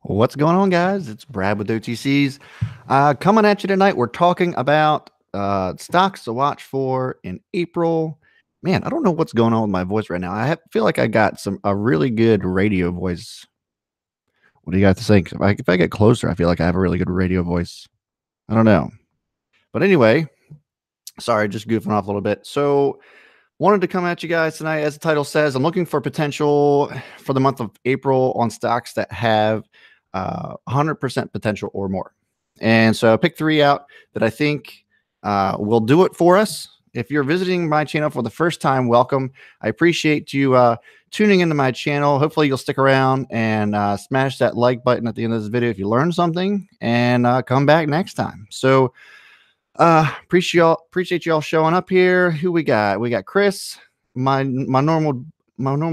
What's going on, guys? It's Brad with OTCs. Coming at you tonight. We're talking about stocks to watch for in April. Man, I don't know what's going on with my voice right now. Feel like I got a really good radio voice. What do you got to think? If I get closer, I feel like I have a really good radio voice. I don't know. But anyway, sorry, just goofing off a little bit. So, wanted to come at you guys tonight. As the title says, I'm looking for potential for the month of April on stocks that have 100% potential or more. And so I picked three out that I think will do it for us. If you're visiting my channel for the first time, welcome. I appreciate you tuning into my channel. Hopefully you'll stick around and smash that like button at the end of this video if you learned something, and come back next time. So appreciate y'all showing up here. Who we got? We got Chris, my normal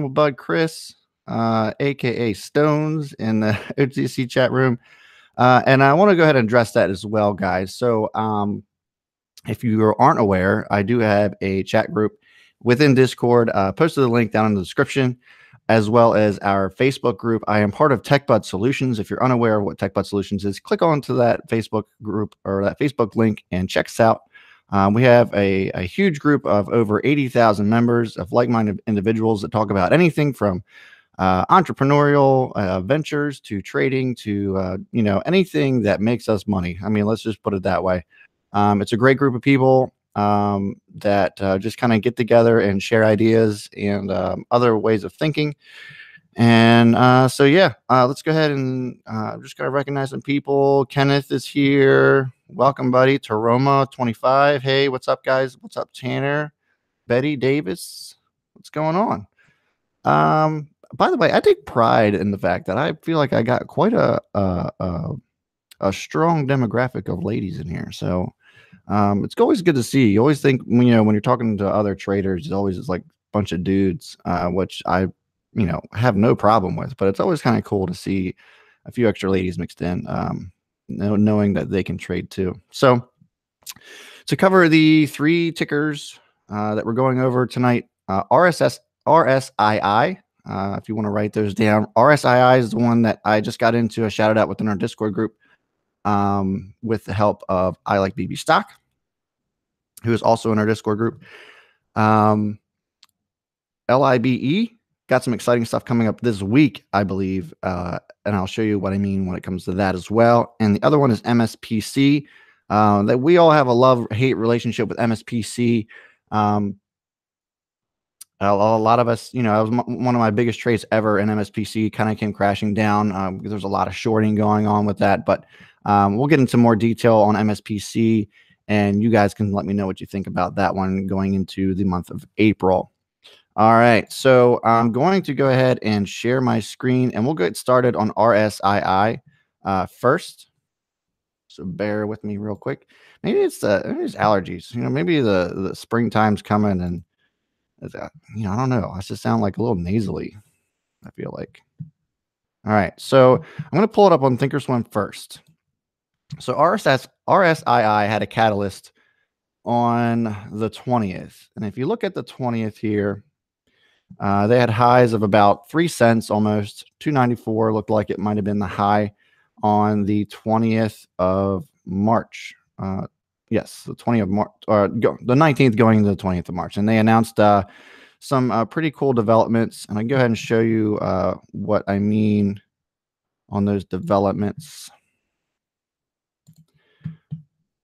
bud Chris, aka Stones, in the OTC chat room. And I want to go ahead and address that as well, guys. So if you aren't aware, I do have a chat group within Discord. Posted the link down in the description, as well as our Facebook group. I am part of Techbuds-Solutions. If you're unaware of what Techbuds-Solutions is, click onto that Facebook group or that Facebook link and check us out. We have a huge group of over 80,000 members of like-minded individuals that talk about anything from entrepreneurial ventures to trading to anything that makes us money. I mean, let's just put it that way. It's a great group of people that just kind of get together and share ideas and other ways of thinking. And so yeah, let's go ahead and I'm just gonna recognize some people. Kenneth is here. Welcome, buddy. Taroma 25. Hey, what's up, guys? What's up, Tanner? Betty Davis. What's going on? By the way, I take pride in the fact that I feel like I got quite a strong demographic of ladies in here. So it's always good to see. You always think, when you're talking to other traders, it's always just like a bunch of dudes, which I have no problem with. But it's always kind of cool to see a few extra ladies mixed in, knowing that they can trade too. So to cover the three tickers that we're going over tonight, RSII. If you want to write those down, RSII is the one that I just got into. I shouted out within our Discord group with the help of I Like BB Stock, who is also in our Discord group. LIBE got some exciting stuff coming up this week, I believe, and I'll show you what I mean when it comes to that as well. And the other one is MSPC. That we all have a love-hate relationship with MSPC. A lot of us, it was one of my biggest trades ever in MSPC, kind of came crashing down because there's a lot of shorting going on with that. But we'll get into more detail on MSPC, and you guys can let me know what you think about that one going into the month of April. All right, so I'm going to go ahead and share my screen, and we'll get started on RSII first. So bear with me real quick. Maybe it's allergies. Maybe the springtime's coming, and I don't know. I just sound like a little nasally, I feel like. All right, so I'm going to pull it up on Thinkorswim first. So RSII had a catalyst on the 20th. And if you look at the 20th here, they had highs of about 3 cents, almost 294. Looked like it might have been the high on the 20th of March. Yes, the 20th of March, or the 19th going into the 20th of March. And they announced some pretty cool developments. And I can go ahead and show you what I mean on those developments.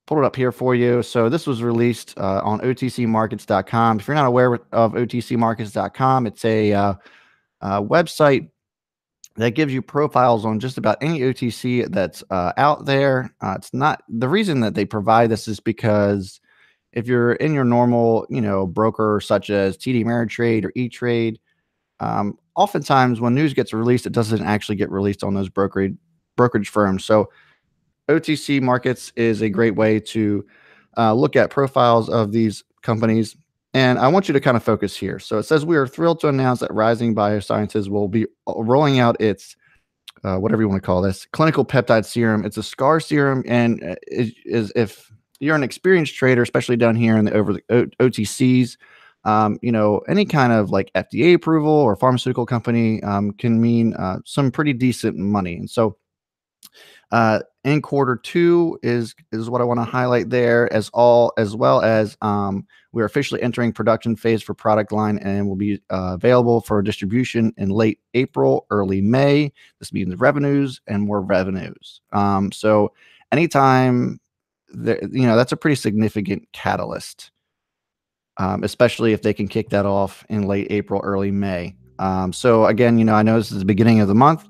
Pull it up here for you. So this was released on OTCmarkets.com. If you're not aware of OTCmarkets.com, it's a website that gives you profiles on just about any OTC that's out there. It's not the reason that they provide this is because if you're in your normal, broker such as TD Ameritrade or E-Trade, oftentimes when news gets released, it doesn't actually get released on those brokerage firms. So OTC Markets is a great way to look at profiles of these companies. And I want you to kind of focus here. So it says, we are thrilled to announce that Rising Biosciences will be rolling out its, whatever you want to call this, clinical peptide serum. It's a scar serum. And if you're an experienced trader, especially down here in the OTCs, any kind of like FDA approval or pharmaceutical company can mean some pretty decent money. And so In quarter two is what I want to highlight there, as well as we're officially entering production phase for product line and will be available for distribution in late April, early May. This means revenues and more revenues. So anytime that's a pretty significant catalyst, especially if they can kick that off in late April, early May. So again, I know this is the beginning of the month,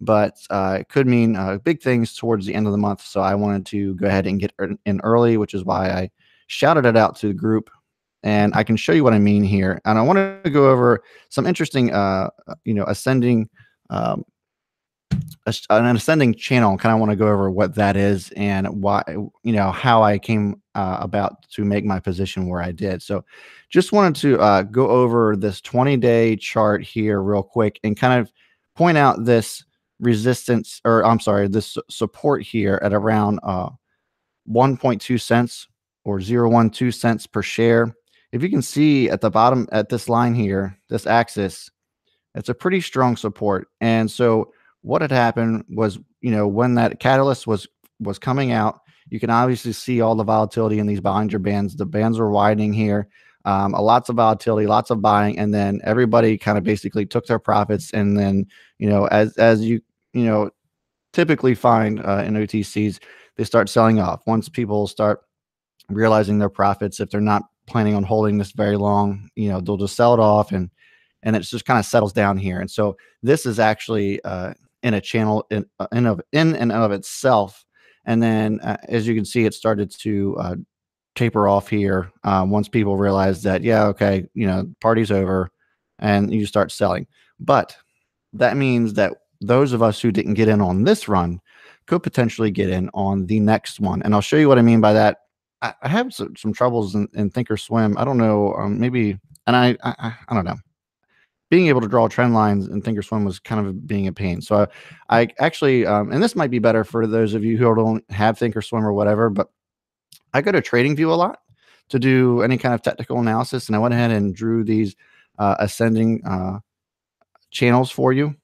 but it could mean big things towards the end of the month. So I wanted to go ahead and get in early, which is why I shouted it out to the group. And I can show you what I mean here. And I wanted to go over some interesting, ascending an ascending channel. Kind of want to go over what that is and why, how I came about to make my position where I did. So just wanted to go over this 20-day chart here real quick and kind of point out this resistance, or I'm sorry, this support here at around 1.2 cents or 0.12 cents per share. If you can see at the bottom at this line here, this axis, it's a pretty strong support. And so what had happened was, when that catalyst was coming out, you can obviously see all the volatility in these Bollinger Bands. The bands were widening here, lots of volatility, lots of buying, and then everybody kind of basically took their profits. And then, as you typically find in OTCs, they start selling off. Once people start realizing their profits, if they're not planning on holding this very long, they'll just sell it off, and it just kind of settles down here. And so this is actually in a channel in and of itself. And then as you can see, it started to taper off here once people realized that, yeah, okay, party's over, and you start selling. But that means that those of us who didn't get in on this run could potentially get in on the next one. And I'll show you what I mean by that. I have some troubles in Thinkorswim. I don't know, maybe, and I don't know. Being able to draw trend lines in Thinkorswim was kind of being a pain. So I actually, and this might be better for those of you who don't have Thinkorswim or whatever, but I go to TradingView a lot to do any kind of technical analysis. And I went ahead and drew these ascending channels for you.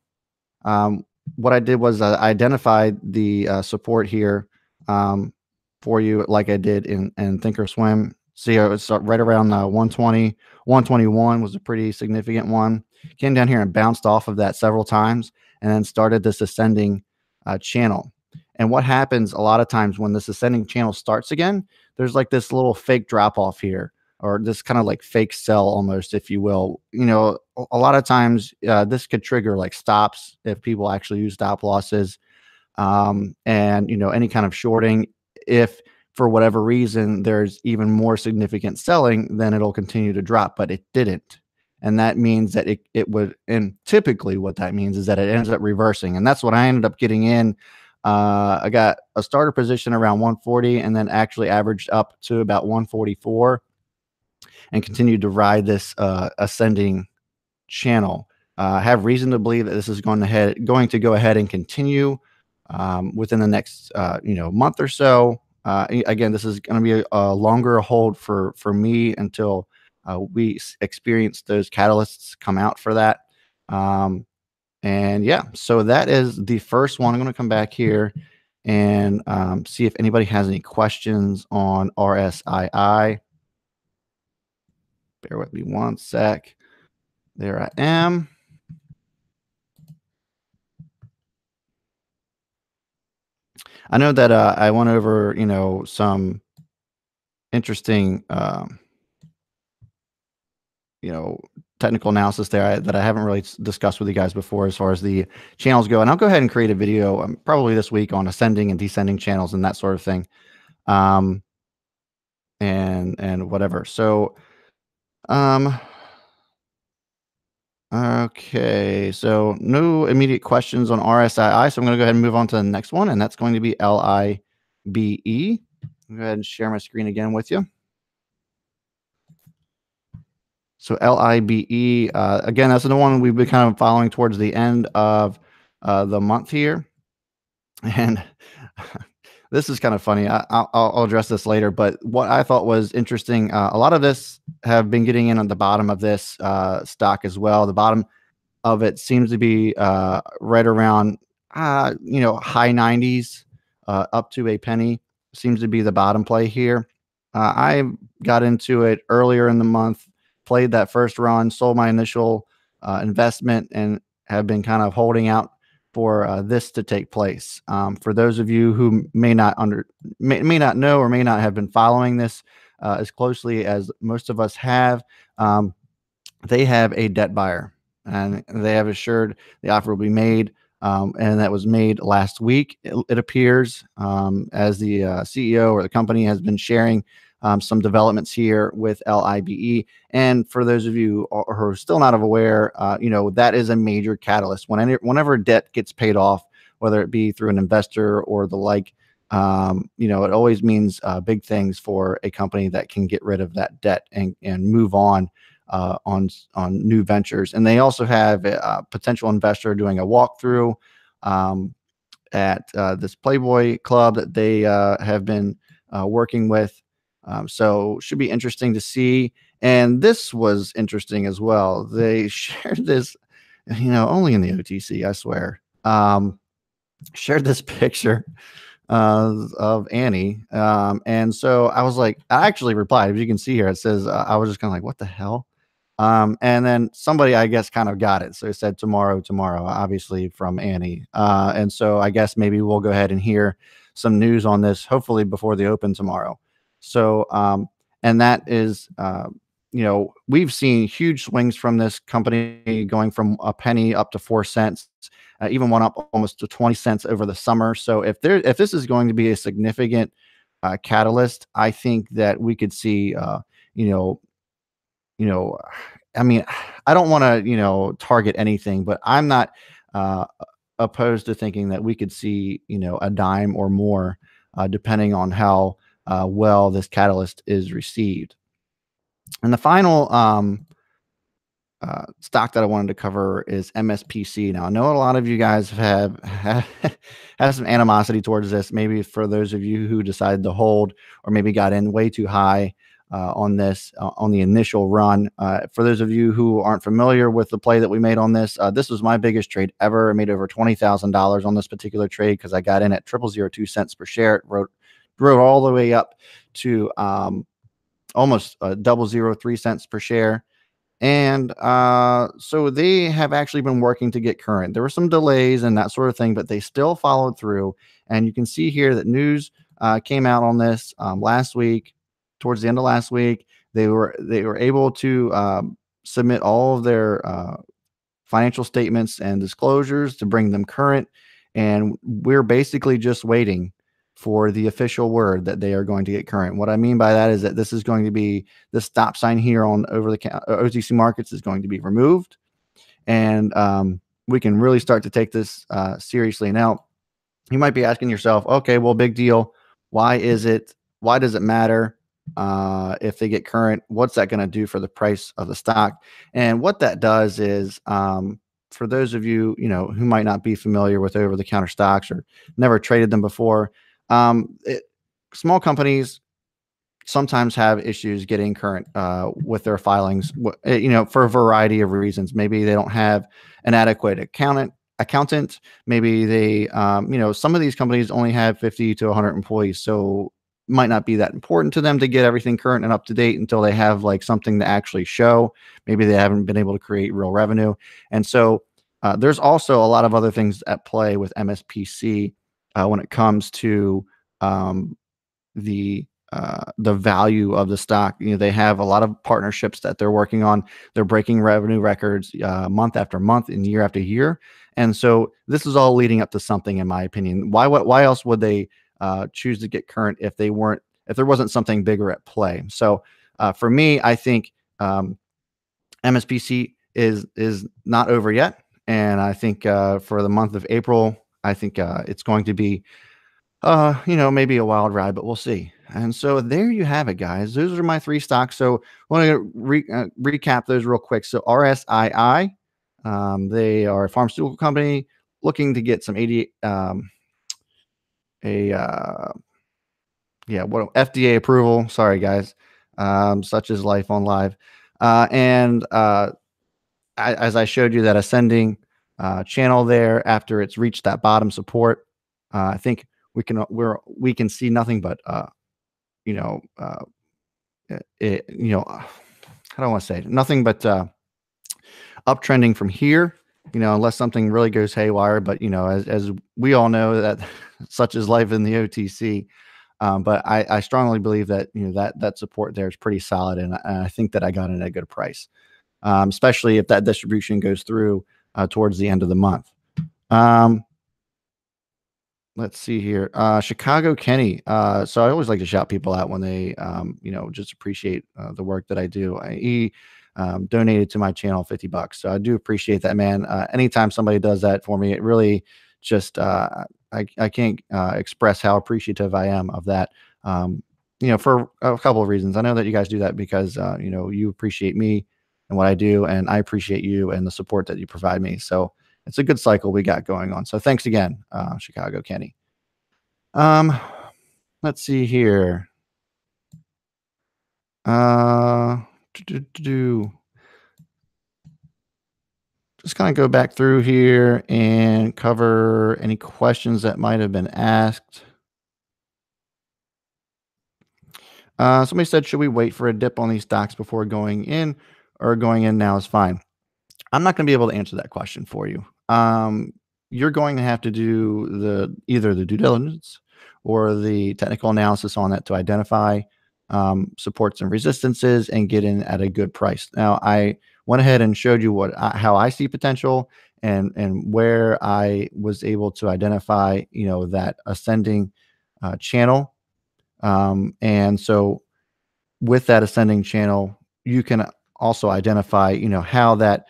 What I did was I identified the support here for you, like I did in Thinkorswim. See how it's right around 120, 121 was a pretty significant one. Came down here and bounced off of that several times, and then started this ascending channel. And what happens a lot of times when this ascending channel starts again, there's like this little fake drop off here, or this kind of like fake sell almost, if you will. A lot of times this could trigger like stops if people actually use stop losses, and any kind of shorting. If for whatever reason there's even more significant selling, then it'll continue to drop, but it didn't. And that means that it would, and typically what that means is that it ends up reversing. And that's what I ended up getting in. I got a starter position around 140 and then actually averaged up to about 144 and continued to ride this ascending channel. I have reason to believe that this is going to go ahead and continue within the next month or so. Again, this is going to be a longer hold for me until we experience those catalysts come out for that. And yeah, so that is the first one. I'm going to come back here and see if anybody has any questions on RSII. Bear with me one sec. There I am. I know that I went over, some interesting, technical analysis there that I haven't really discussed with you guys before as far as the channels go. And I'll go ahead and create a video probably this week on ascending and descending channels and that sort of thing. And whatever. So, okay, so no immediate questions on RSII. So I'm going to go ahead and move on to the next one, and that's going to be LIBE. I'll go ahead and share my screen again with you. So LIBE, again, that's the one we've been kind of following towards the end of the month here. And this is kind of funny. I'll address this later, but what I thought was interesting, a lot of this have been getting in on the bottom of this stock as well. The bottom of it seems to be right around high 90s up to a penny seems to be the bottom play here. I got into it earlier in the month, played that first run, sold my initial investment, and have been kind of holding out for this to take place. For those of you who may not know or may not have been following this as closely as most of us have, they have a debt buyer, and they have assured the offer will be made. And that was made last week, it appears, as the CEO or the company has been sharing some developments here with LIBE. And for those of you who are still not aware, that is a major catalyst. Whenever debt gets paid off, whether it be through an investor or the like, it always means big things for a company that can get rid of that debt and move on new ventures. And they also have a potential investor doing a walkthrough at this Playboy club that they have been working with. So should be interesting to see. And this was interesting as well. They shared this, only in the OTC, I swear. Shared this picture of Annie. And so I was like, I actually replied. As you can see here, it says, I was just kind of like, what the hell? And then somebody, I guess, kind of got it. So it said tomorrow, obviously from Annie. And so I guess maybe we'll go ahead and hear some news on this, hopefully before the open tomorrow. So, and that is, we've seen huge swings from this company going from a penny up to 4 cents, even one up almost to 20 cents over the summer. So if this is going to be a significant catalyst, I think that we could see, you know, you know, I mean, I don't want to, target anything, but I'm not opposed to thinking that we could see, a dime or more, depending on how well this catalyst is received. And the final stock that I wanted to cover is MSPC. Now, I know a lot of you guys have some animosity towards this. Maybe for those of you who decided to hold or maybe got in way too high on this on the initial run. For those of you who aren't familiar with the play that we made on this, this was my biggest trade ever. I made over $20,000 on this particular trade because I got in at 0.002 cents per share. It rode all the way up to almost 0.003 cents per share. And so they have actually been working to get current. There were some delays and that sort of thing, but they still followed through. And you can see here that news came out on this last week. Towards the end of last week, they were able to submit all of their financial statements and disclosures to bring them current. And we're basically just waiting for the official word that they are going to get current. What I mean by that is that this is going to be the stop sign here on over the OTC markets is going to be removed, and we can really start to take this seriously. Now, you might be asking yourself, okay, well, big deal. Why does it matter if they get current? What's that going to do for the price of the stock? And what that does is, for those of you, who might not be familiar with over-the-counter stocks or never traded them before, small companies sometimes have issues getting current with their filings, for a variety of reasons. Maybe they don't have an adequate accountant. Maybe they, some of these companies only have 50 to 100 employees, so it might not be that important to them to get everything current and up to date until they have like something to actually show. Maybe they haven't been able to create real revenue. And so there's also a lot of other things at play with MSPC when it comes to the value of the stock. They have a lot of partnerships that they're working on. They're breaking revenue records month after month and year after year. And so this is all leading up to something, in my opinion. Why else would they choose to get current if there wasn't something bigger at play? So for me, I think MSPC is not over yet. And I think for the month of April, I think it's going to be, maybe a wild ride, but we'll see. And so there you have it, guys. Those are my three stocks. So I want to recap those real quick. So RSII, they are a pharmaceutical company looking to get some FDA approval. Sorry, guys. Such is life on live. As I showed you, that ascending channel there after it's reached that bottom support. I think we can see nothing but you know how do I want to say it? Nothing but uptrending from here. Unless something really goes haywire. But as we all know that such is life in the OTC. But I strongly believe that that support there is pretty solid, and I think that I got it at a good price, especially if that distribution goes through towards the end of the month. Um, let's see here. Chicago Kenny. So I always like to shout people out when they, just appreciate the work that I do. He donated to my channel $50. So I do appreciate that, man. Anytime somebody does that for me, it really just, I can't express how appreciative I am of that. For a couple of reasons. I know that you guys do that because, you appreciate me and what I do, and I appreciate you and the support that you provide me. So it's a good cycle we got going on. So thanks again, Chicago Kenny. Um, let's see here. Uh, just kind of go back through here and cover any questions that might have been asked. Somebody said, should we wait for a dip on these stocks before going in, or going in now is fine? I'm not going to be able to answer that question for you. You're going to have to do either the due diligence or the technical analysis on that to identify supports and resistances and get in at a good price. Now, I went ahead and showed you how I see potential and where I was able to identify, that ascending channel. And so with that ascending channel, you can also identify, how that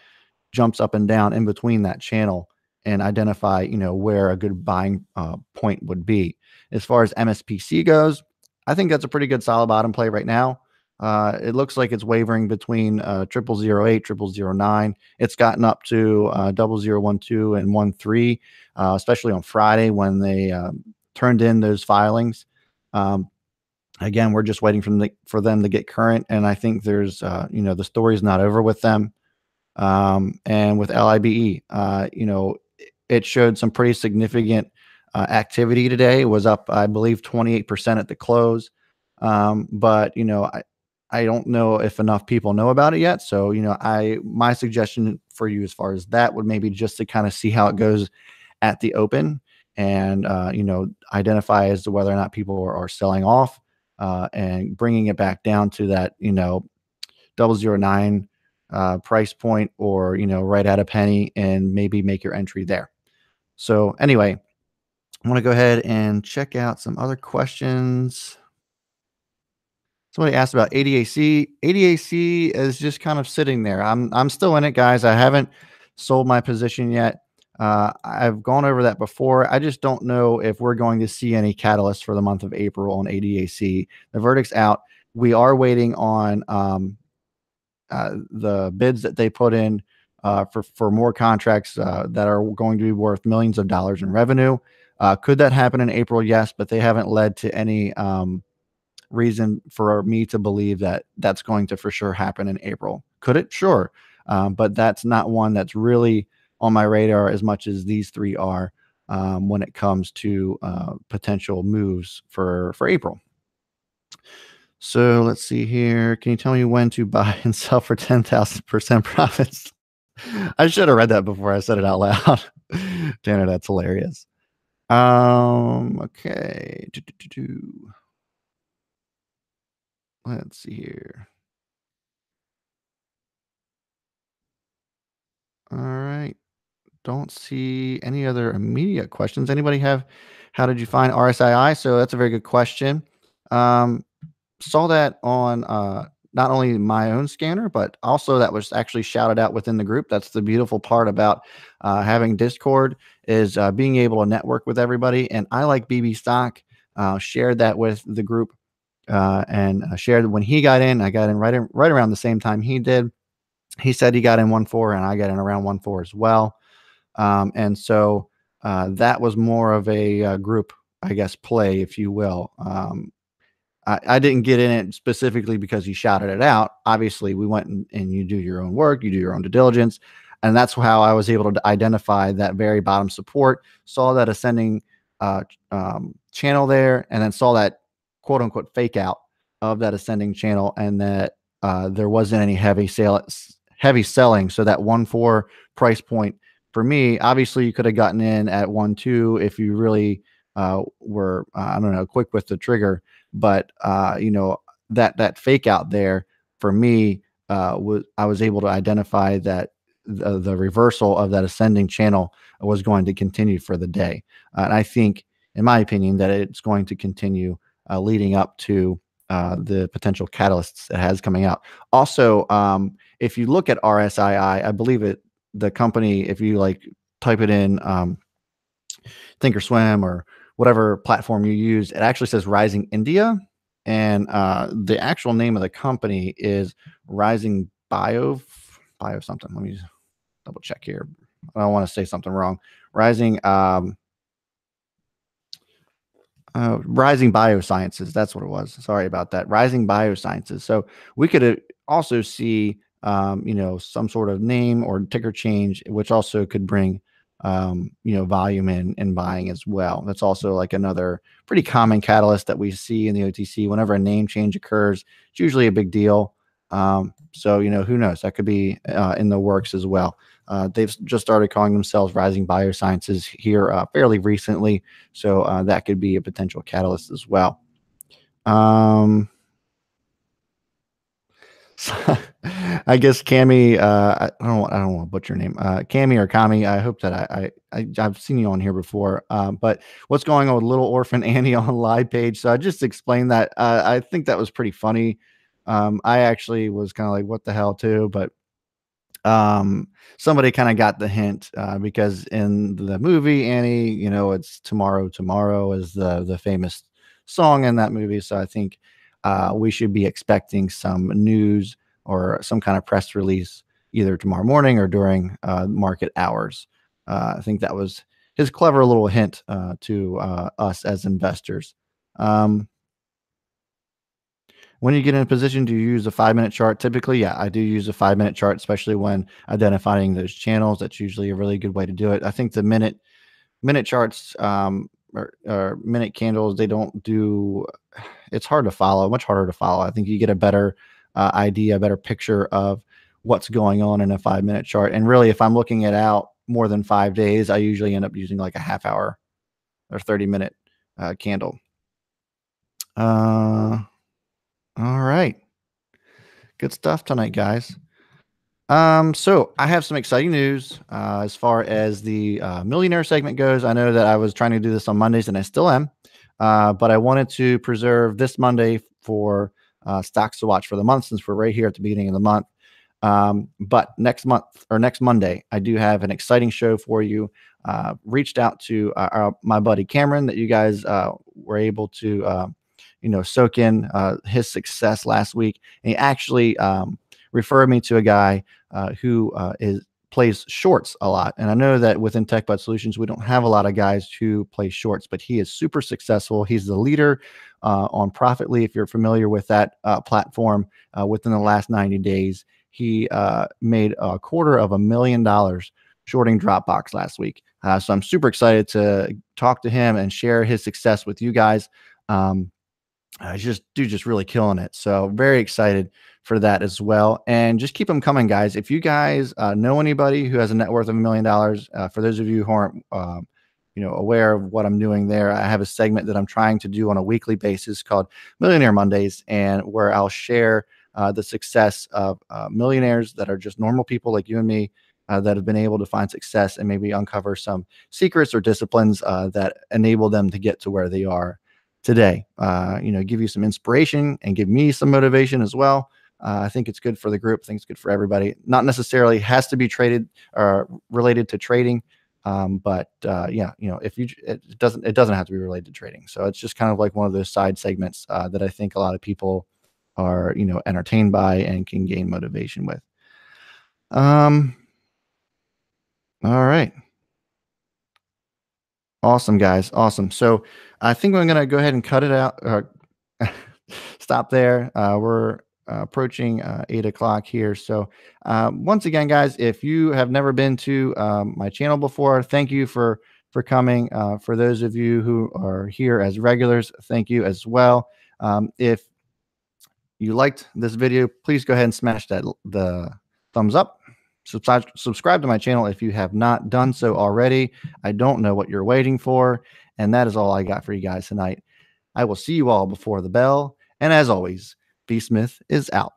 jumps up and down in between that channel and identify, where a good buying point would be. As far as MSPC goes, I think that's a pretty good solid bottom play right now. It looks like it's wavering between 0008, 0009. It's gotten up to 0012 and 13, especially on Friday when they turned in those filings. Again, we're just waiting for them to get current, and I think there's, the story's not over with them. And with LIBE, it showed some pretty significant activity today. It was up, I believe, 28% at the close. But I don't know if enough people know about it yet. So my suggestion for you as far as that would maybe just to kind of see how it goes at the open, and identify as to whether or not people are selling off, and bringing it back down to that 009 price point, or right at a penny, and maybe make your entry there. So anyway, I want to go ahead and check out some other questions. Somebody asked about ADAC. ADAC is just kind of sitting there. I'm still in it, guys. I haven't sold my position yet. I've gone over that before. I just don't know if we're going to see any catalyst for the month of April on ADAC. The verdict's out. We are waiting on the bids that they put in for more contracts that are going to be worth millions of dollars in revenue. Could that happen in April? Yes, but they haven't led to any reason for me to believe that that's going to for sure happen in April. Could it? Sure. But that's not one that's really on my radar as much as these three are when it comes to potential moves for April. So let's see here. Can you tell me when to buy and sell for 10,000% profits? I should have read that before I said it out loud. Tanner, that's hilarious. Okay. Let's see here. All right. Don't see any other immediate questions. Anybody have, how did you find RSII? So that's a very good question. Saw that on not only my own scanner, but also that was actually shouted out within the group. That's the beautiful part about having Discord, is being able to network with everybody. And I, like BB Stock, shared that with the group, and shared when he got in. I got in right around the same time he did. He said he got in 1.4, and I got in around 1.4 as well. And so that was more of a group, I guess, play, if you will. I didn't get in it specifically because he shouted it out. Obviously, we went and you do your own work, you do your own due diligence. And that's how I was able to identify that very bottom support, saw that ascending channel there, and then saw that quote unquote fake out of that ascending channel, and that there wasn't any heavy selling. So that 1.4 price point for me, obviously you could have gotten in at 1.2 if you really were I don't know, quick with the trigger. But that fake out there for me I was able to identify that the reversal of that ascending channel was going to continue for the day. And I think, in my opinion, that it's going to continue leading up to the potential catalysts it has coming out. Also, if you look at RSII, I believe the company, if you like type it in Thinkorswim or whatever platform you use, it actually says Rising India. And the actual name of the company is Rising Bio something. Let me double check here. I don't want to say something wrong. Rising Rising Biosciences. That's what it was. Sorry about that. Rising Biosciences. So we could also see, some sort of name or ticker change, which also could bring, volume in buying as well. That's also like another pretty common catalyst that we see in the OTC. Whenever a name change occurs, it's usually a big deal. So, who knows? That could be in the works as well. They've just started calling themselves Rising Biosciences here fairly recently. So that could be a potential catalyst as well. So, I guess Cami, I don't want to butcher your name, Cami or Kami. I hope that I've seen you on here before. But what's going on with Little Orphan Annie on live page? So I just explained that. I think that was pretty funny. I actually was kind of like, what the hell, too, but somebody kind of got the hint because in the movie Annie, it's tomorrow is the famous song in that movie. So I think we should be expecting some news or some kind of press release either tomorrow morning or during market hours. I think that was his clever little hint to us as investors. When you get in a position, do you use a 5-minute chart? Typically, yeah, I do use a 5-minute chart, especially when identifying those channels. That's usually a really good way to do it. I think the minute charts or minute candles, they don't do. It's hard to follow, much harder to follow. I think you get a better idea, a better picture of what's going on in a 5-minute chart. And really, if I'm looking at out more than 5 days, I usually end up using like a half hour or 30-minute candle. All right. Good stuff tonight, guys. So I have some exciting news as far as the millionaire segment goes. I know that I was trying to do this on Mondays, and I still am, but I wanted to preserve this Monday for stocks to watch for the month, since we're right here at the beginning of the month. But next month or next Monday, I do have an exciting show for you. Reached out to my buddy Cameron, that you guys were able to soak in his success last week, and he actually referred me to a guy who plays shorts a lot. And I know that within Techbuds-Solutions, we don't have a lot of guys who play shorts, but he is super successful. He's the leader on Profitly, if you're familiar with that platform. Within the last 90 days, he made $250,000 shorting Dropbox last week. So I'm super excited to talk to him and share his success with you guys. Just really killing it. So very excited for that as well. And just keep them coming, guys. If you guys know anybody who has a net worth of $1 million, for those of you who aren't aware of what I'm doing there, I have a segment that I'm trying to do on a weekly basis called Millionaire Mondays, and where I'll share the success of millionaires that are just normal people like you and me, that have been able to find success, and maybe uncover some secrets or disciplines that enable them to get to where they are today. Give you some inspiration and give me some motivation as well. I think it's good for the group. I think it's good for everybody. Not necessarily has to be traded or related to trading, but if it doesn't have to be related to trading. So it's just kind of like one of those side segments that I think a lot of people are entertained by and can gain motivation with. All right. Awesome, guys. Awesome. So I think I'm going to go ahead and cut it out. Stop there. We're approaching 8 o'clock here. So once again, guys, if you have never been to my channel before, thank you for coming. For those of you who are here as regulars, thank you as well. If you liked this video, please go ahead and smash the thumbs up. Subscribe to my channel if you have not done so already. I don't know what you're waiting for. And that is all I got for you guys tonight. I will see you all before the bell. And as always, V Smith is out.